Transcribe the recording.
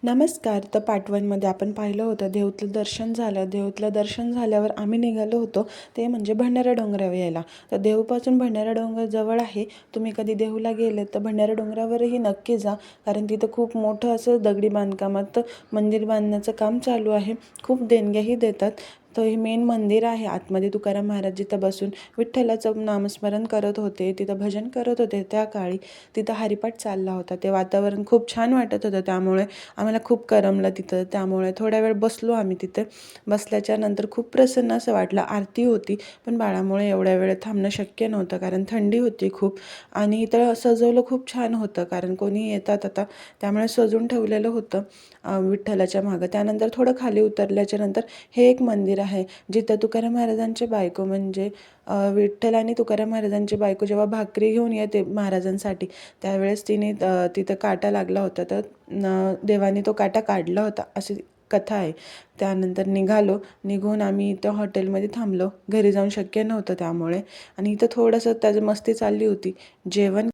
नमस्कार. तर पार्ट 1मध्ये आपण पाहिलं होतं देहूतलं दर्शन झालं. देहूतलं दर्शन झाल्यावर आम्ही निघालो होतो ते म्हणजे भंडारा डोंगरावर यायला. तर देहूपासून भंडारा डोंगर जवळ आहे. तुम्ही कधी देहूला गेले तर भंडारा डोंगरावरही नक्की जा, कारण तिथं खूप मोठं असं दगडी बांधकामात मंदिर बांधण्याचं काम चालू आहे. खूप देणग्याही देतात. तर हे मेन मंदिर आहे. आतमध्ये तुकाराम महाराज जिथं बसून विठ्ठलाचं नामस्मरण करत होते, तिथं भजन करत होते. त्या काळी तिथं हरिपाठ चालला होता. ते वातावरण खूप छान वाटत होतं. त्यामुळे आम्हाला खूप करमलं तिथं. त्यामुळे थोड्या वेळ बसलो आम्ही तिथे. बसल्याच्या नंतर खूप प्रसन्न असं वाटलं. आरती होती, पण बाळामुळे एवढ्या वेळ थांबणं शक्य नव्हतं, कारण थंडी होती खूप. आणि इथं सजवलं खूप छान होतं, कारण कोणी येतात आता, त्यामुळे सजवून ठेवलेलं होतं विठ्ठलाच्या मागं. त्यानंतर थोडं खाली उतरल्याच्या नंतर हे एक मंदिर आहे, जिथं तुकाराम महाराजांची बायको म्हणजे विठ्ठल आणि तुकाराम महाराजांची बायको जेव्हा भाकरी घेऊन येते महाराजांसाठी, त्यावेळेस तिने तिथं काटा लागला होता. तर देवाने तो काटा काढला होता, अशी कथा आहे. त्यानंतर निघून आम्ही इथं हॉटेलमध्ये थांबलो. घरी जाऊन शक्य नव्हतं त्यामुळे. आणि इथं थोडंसं त्याची मस्ती चालली होती. जेवण